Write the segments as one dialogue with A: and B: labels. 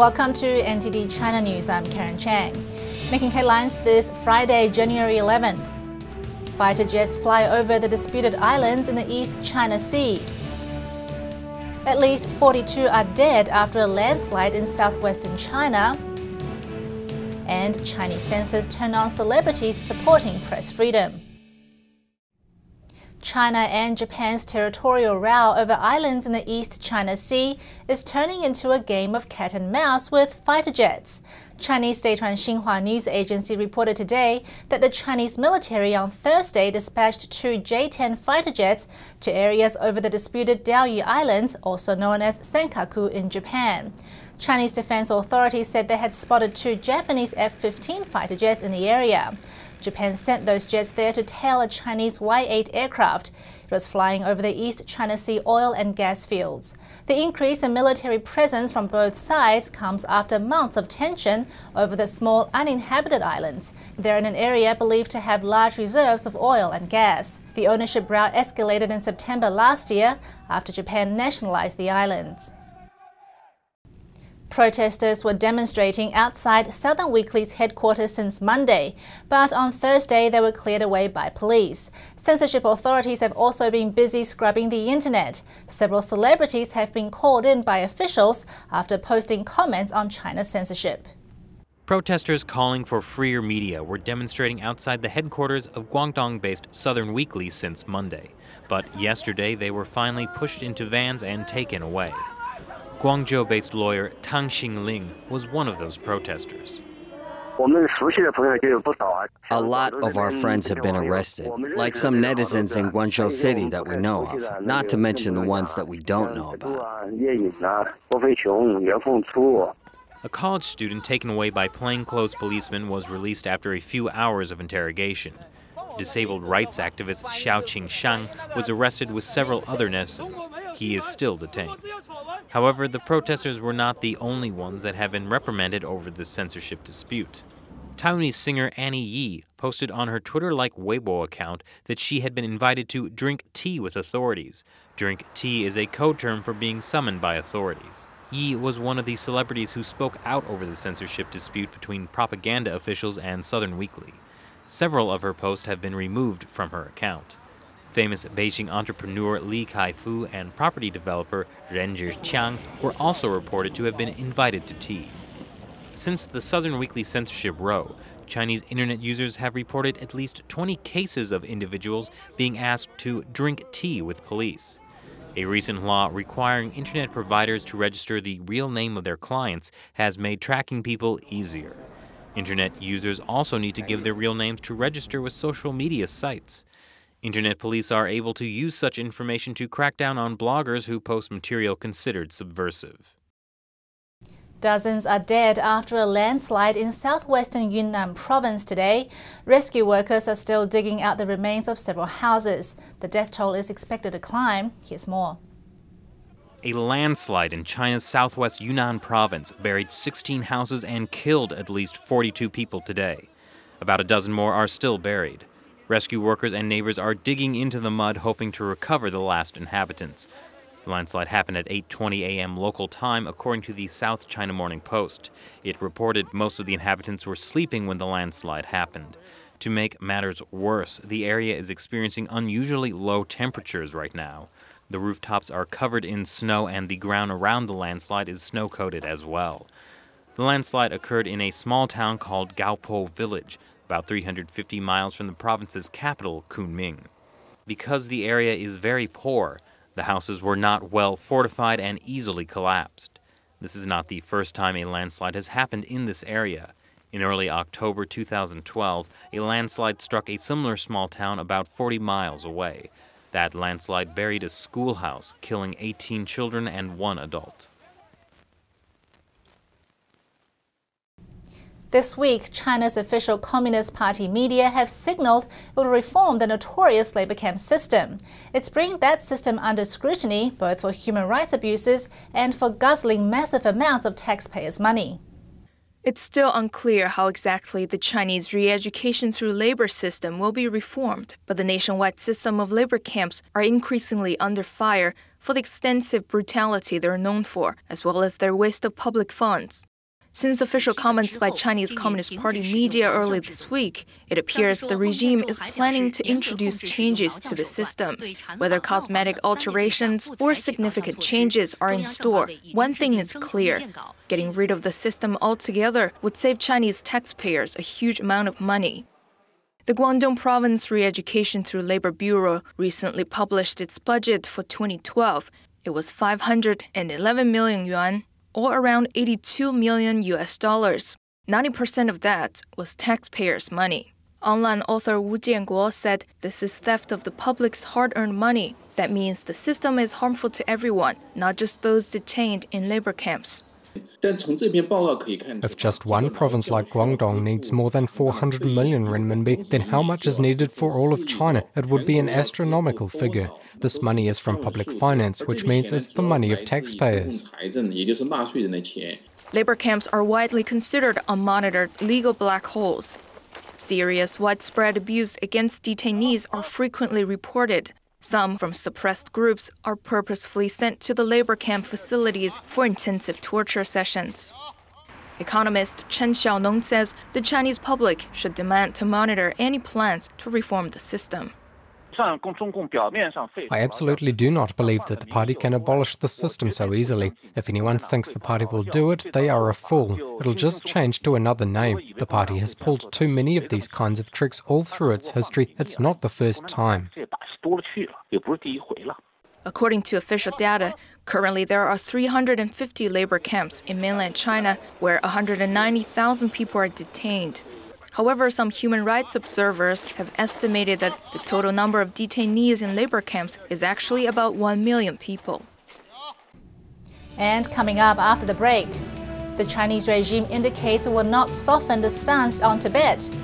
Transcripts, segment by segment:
A: welcome to NTD China News. I'm Karen Chang. Making headlines this Friday, January 11th. Fighter jets fly over the disputed islands in the East China Sea. At least 42 are dead after a landslide in southwestern China. And Chinese censors turn on celebrities supporting press freedom. China and Japan's territorial row over islands in the East China Sea is turning into a game of cat and mouse with fighter jets. Chinese state-run Xinhua news agency reported today that the Chinese military on Thursday dispatched 2 J-10 fighter jets to areas over the disputed Diaoyu Islands, also known as Senkaku in Japan. Chinese defense authorities said they had spotted 2 Japanese F-15 fighter jets in the area. Japan sent those jets there to tail a Chinese Y-8 aircraft. It was flying over the East China Sea oil and gas fields. The increase in military presence from both sides comes after months of tension over the small uninhabited islands. They're in an area believed to have large reserves of oil and gas. The ownership row escalated in September last year after Japan nationalized the islands. Protesters were demonstrating outside Southern Weekly's headquarters since Monday, but on Thursday they were cleared away by police. Censorship authorities have also been busy scrubbing the internet. Several celebrities have been called in by officials after posting comments on China's censorship.
B: Protesters calling for freer media were demonstrating outside the headquarters of Guangdong-based Southern Weekly since Monday. But yesterday they were finally pushed into vans and taken away. Guangzhou-based lawyer Tang Xingling was one of those protesters.
C: A lot of our friends have been arrested, like some netizens in Guangzhou City that we know of, not to mention the ones that we don't know about.
B: A college student taken away by plainclothes policemen was released after a few hours of interrogation. Disabled rights activist Xiao Qingshang was arrested with several other netizens. He is still detained. However, the protesters were not the only ones that have been reprimanded over the censorship dispute. Taiwanese singer Annie Yi posted on her Twitter-like Weibo account that she had been invited to drink tea with authorities. Drink tea is a code term for being summoned by authorities. Yi was one of the celebrities who spoke out over the censorship dispute between propaganda officials and Southern Weekly. Several of her posts have been removed from her account. Famous Beijing entrepreneur Li Kai-fu and property developer Ren Zhiqiang were also reported to have been invited to tea. Since the Southern Weekly censorship row, Chinese internet users have reported at least 20 cases of individuals being asked to drink tea with police. A recent law requiring internet providers to register the real name of their clients has made tracking people easier. Internet users also need to give their real names to register with social media sites. Internet police are able to use such information to crack down on bloggers who post material considered subversive.
A: Dozens are dead after a landslide in southwestern Yunnan province today. Rescue workers are still digging out the remains of several houses. The death toll is expected to climb. Here's more.
B: A landslide in China's southwest Yunnan province buried 16 houses and killed at least 42 people today. About a dozen more are still buried. Rescue workers and neighbors are digging into the mud hoping to recover the last inhabitants. The landslide happened at 8:20 a.m. local time, according to the South China Morning Post. It reported most of the inhabitants were sleeping when the landslide happened. To make matters worse, the area is experiencing unusually low temperatures right now. The rooftops are covered in snow and the ground around the landslide is snow-coated as well. The landslide occurred in a small town called Gaopo Village, about 350 miles from the province's capital, Kunming. Because the area is very poor, the houses were not well fortified and easily collapsed. This is not the first time a landslide has happened in this area. In early October 2012, a landslide struck a similar small town about 40 miles away. That landslide buried a schoolhouse, killing 18 children and 1 adult.
A: This week, China's official Communist Party media have signaled it will reform the notorious labor camp system. It's bringing that system under scrutiny, both for human rights abuses and for guzzling massive amounts of taxpayers' money.
D: It's still unclear how exactly the Chinese re-education through labor system will be reformed, but the nationwide system of labor camps are increasingly under fire for the extensive brutality they're known for, as well as their waste of public funds. Since official comments by Chinese Communist Party media early this week, it appears the regime is planning to introduce changes to the system. Whether cosmetic alterations or significant changes are in store, one thing is clear. Getting rid of the system altogether would save Chinese taxpayers a huge amount of money. The Guangdong Province Re-Education through Labor Bureau recently published its budget for 2012. It was 511 million yuan, or around $82 million. 90% of that was taxpayers' money. Online author Wu Jianguo said this is theft of the public's hard-earned money. That means the system is harmful to everyone, not just those detained in labor camps.
E: If just one province like Guangdong needs more than 400 million renminbi, then how much is needed for all of China? It would be an astronomical figure. This money is from public finance, which means it's the money of taxpayers.
D: Labor camps are widely considered unmonitored legal black holes. Serious, widespread abuse against detainees are frequently reported. Some from suppressed groups are purposefully sent to the labor camp facilities for intensive torture sessions. Economist Chen Xiaonong says the Chinese public should demand to monitor any plans to reform the system.
E: I absolutely do not believe that the party can abolish the system so easily. If anyone thinks the party will do it, they are a fool. It'll just change to another name. The party has pulled too many of these kinds of tricks all through its history. It's not the first time.
D: According to official data, currently there are 350 labor camps in mainland China where 190,000 people are detained. However, some human rights observers have estimated that the total number of detainees in labor camps is actually about 1 million people.
A: And coming up after the break, the Chinese regime indicates it will not soften the stance on Tibet.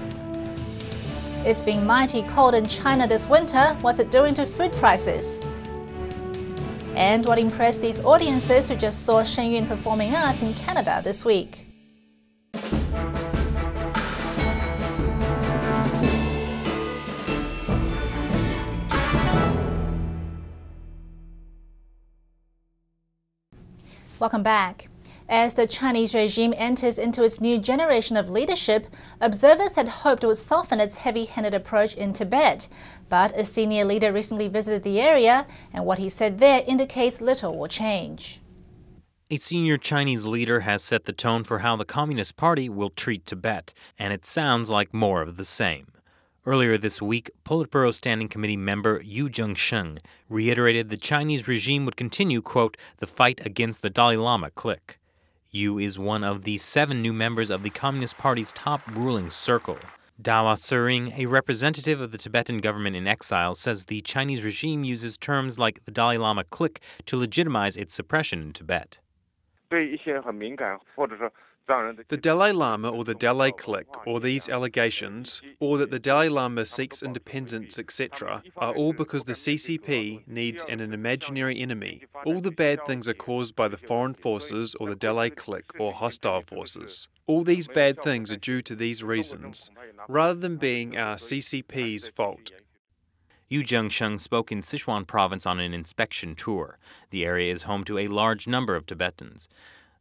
A: It's been mighty cold in China this winter. What's it doing to food prices? And what impressed these audiences who just saw Shen performing art in Canada this week? Welcome back. As the Chinese regime enters into its new generation of leadership, observers had hoped it would soften its heavy-handed approach in Tibet. But a senior leader recently visited the area, and what he said there indicates little will change.
B: A senior Chinese leader has set the tone for how the Communist Party will treat Tibet, and it sounds like more of the same. Earlier this week, Politburo Standing Committee member Yu Zhengsheng reiterated the Chinese regime would continue, quote, the fight against the Dalai Lama clique. Yu is one of the 7 new members of the Communist Party's top ruling circle. Dawa Tsering, a representative of the Tibetan government in exile, says the Chinese regime uses terms like the Dalai Lama clique to legitimize its suppression in Tibet.
F: The Dalai Lama or the Dalai clique, or these allegations, or that the Dalai Lama seeks independence, etc., are all because the CCP needs an imaginary enemy. All the bad things are caused by the foreign forces or the Dalai clique or hostile forces. All these bad things are due to these reasons, rather than being our CCP's fault.
B: Yu Zhengsheng spoke in Sichuan province on an inspection tour. The area is home to a large number of Tibetans.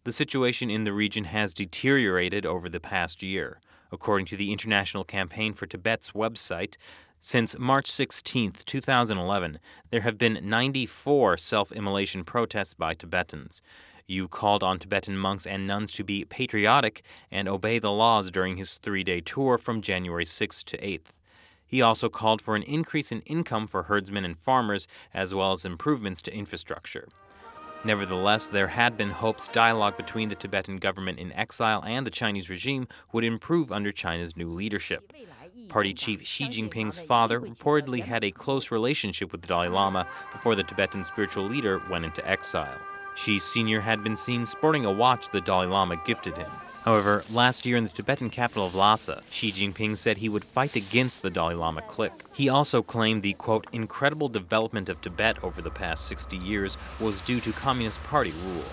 B: The situation in the region has deteriorated over the past year. According to the International Campaign for Tibet's website, since March 16, 2011, there have been 94 self-immolation protests by Tibetans. Yu called on Tibetan monks and nuns to be patriotic and obey the laws during his 3-day tour from January 6 to 8th. He also called for an increase in income for herdsmen and farmers, as well as improvements to infrastructure. Nevertheless, there had been hopes dialogue between the Tibetan government in exile and the Chinese regime would improve under China's new leadership. Party chief Xi Jinping's father reportedly had a close relationship with the Dalai Lama before the Tibetan spiritual leader went into exile. Xi Sr. had been seen sporting a watch the Dalai Lama gifted him. However, last year in the Tibetan capital of Lhasa, Xi Jinping said he would fight against the Dalai Lama clique. He also claimed the, quote, incredible development of Tibet over the past 60 years was due to Communist Party rule.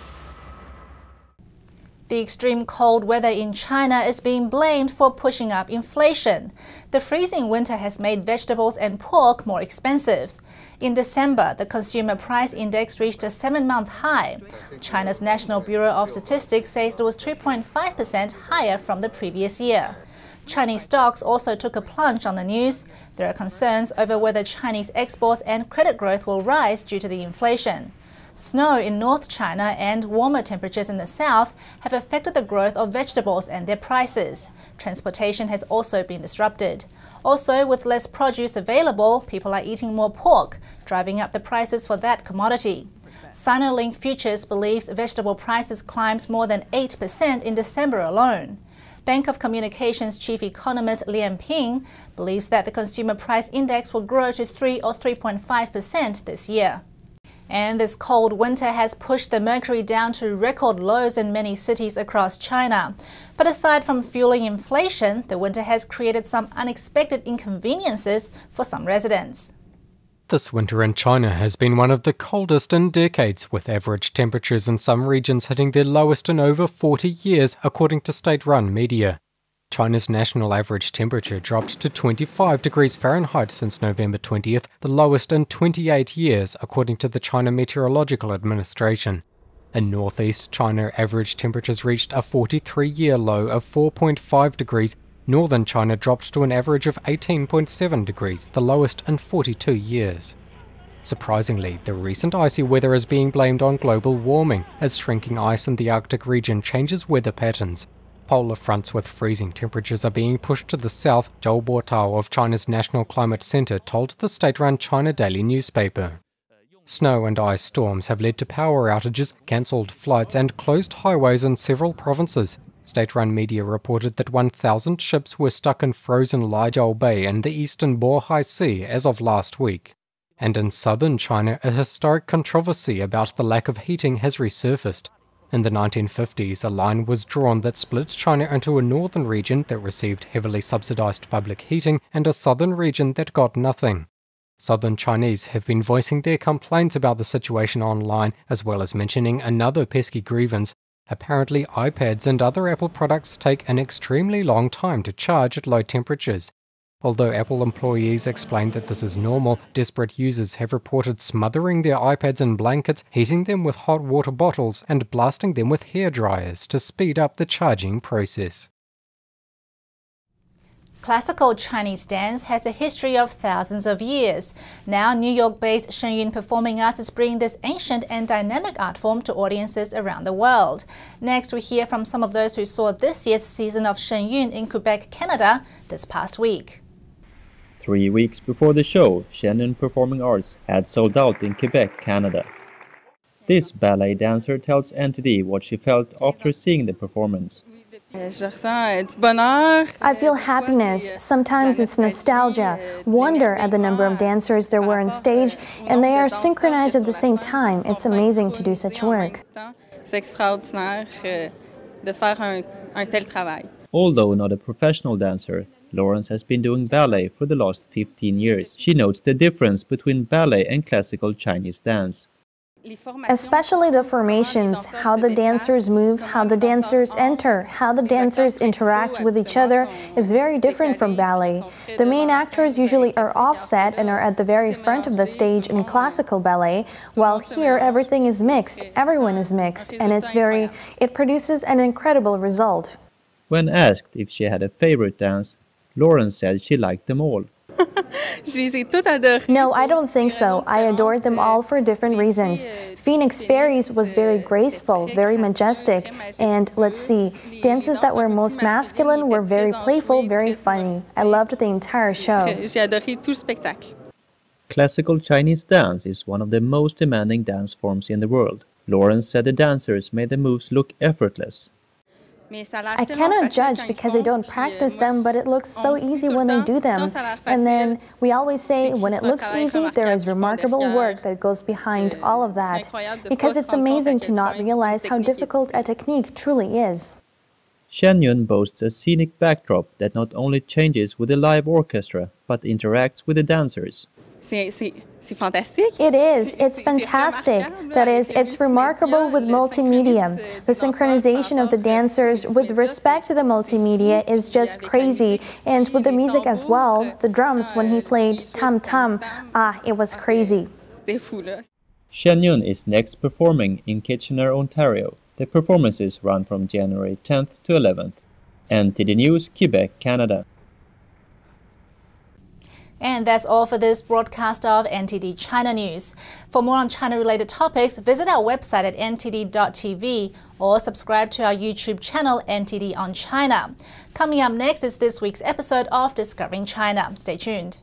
A: The extreme cold weather in China is being blamed for pushing up inflation. The freezing winter has made vegetables and pork more expensive. In December, the Consumer Price Index reached a 7-month high. China's National Bureau of Statistics says it was 2.5% higher from the previous year. Chinese stocks also took a plunge on the news. There are concerns over whether Chinese exports and credit growth will rise due to the inflation. Snow in North China and warmer temperatures in the south have affected the growth of vegetables and their prices. Transportation has also been disrupted. Also, with less produce available, people are eating more pork, driving up the prices for that commodity. Sinolink Futures believes vegetable prices climbed more than 8% in December alone. Bank of Communications chief economist Lian Ping believes that the Consumer Price Index will grow to 3 or 3.5% this year. And this cold winter has pushed the mercury down to record lows in many cities across China. But aside from fueling inflation, the winter has created some unexpected inconveniences for some residents.
E: This winter in China has been one of the coldest in decades, with average temperatures in some regions hitting their lowest in over 40 years, according to state-run media. China's national average temperature dropped to 25 degrees Fahrenheit since November 20th, the lowest in 28 years, according to the China Meteorological Administration. In northeast China, average temperatures reached a 43-year low of 4.5 degrees. Northern China dropped to an average of 18.7 degrees, the lowest in 42 years. Surprisingly, the recent icy weather is being blamed on global warming, as shrinking ice in the Arctic region changes weather patterns. Polar fronts with freezing temperatures are being pushed to the south, Zhou Botao of China's National Climate Center told the state-run China Daily newspaper. Snow and ice storms have led to power outages, cancelled flights and closed highways in several provinces. State-run media reported that 1,000 ships were stuck in frozen Lijiao Bay in the eastern Bohai Sea as of last week. And in southern China, a historic controversy about the lack of heating has resurfaced. In the 1950s, a line was drawn that split China into a northern region that received heavily subsidized public heating and a southern region that got nothing. Southern Chinese have been voicing their complaints about the situation online, as well as mentioning another pesky grievance. Apparently, iPads and other Apple products take an extremely long time to charge at low temperatures. Although Apple employees explained that this is normal, desperate users have reported smothering their iPads in blankets, heating them with hot water bottles, and blasting them with hair dryers to speed up the charging process.
A: Classical Chinese dance has a history of thousands of years. Now, New York-based Shen Performing Arts is bringing this ancient and dynamic art form to audiences around the world. Next, we hear from some of those who saw this year's season of Shen in Quebec, Canada, this past week.
G: 3 weeks before the show, Shen Performing Arts had sold out in Quebec, Canada. This ballet dancer tells NTD what she felt after seeing the performance.
H: I feel happiness. Sometimes it's nostalgia, wonder at the number of dancers there were on stage, and they are synchronized at the same time. It's amazing to do such work.
G: Although not a professional dancer, Lawrence has been doing ballet for the last 15 years. She notes the difference between ballet and classical Chinese dance.
H: Especially the formations, how the dancers move, how the dancers enter, how the dancers interact with each other is very different from ballet. The main actors usually are offset and are at the very front of the stage in classical ballet, while here everything is mixed, everyone is mixed, and it produces an incredible result.
G: When asked if she had a favorite dance, Lawrence said she liked them all.
H: No, I don't think so. I adored them all for different reasons. Phoenix Fairies was very graceful, very majestic, and let's see, dances that were most masculine were very playful, very funny. I loved the entire show.
G: Classical Chinese dance is one of the most demanding dance forms in the world. Lawrence said the dancers made the moves look effortless.
H: I cannot judge because I don't practice them, but it looks so easy when they do them. And then we always say when it looks easy, there is remarkable work that goes behind all of that, because it's amazing to not realize how difficult a technique truly is.
G: Shen boasts a scenic backdrop that not only changes with the live orchestra, but interacts with the dancers.
H: It is. It's fantastic. That is, it's remarkable with multimedia. The synchronization of the dancers with respect to the multimedia is just crazy. And with the music as well, the drums when he played tam tam, it was crazy.
G: Shen is next performing in Kitchener, Ontario. The performances run from January 10th to 11th. NTD News, Quebec, Canada.
A: And that's all for this broadcast of NTD China News. For more on China-related topics, visit our website at ntd.tv or subscribe to our YouTube channel, NTD on China. Coming up next is this week's episode of Discovering China. Stay tuned.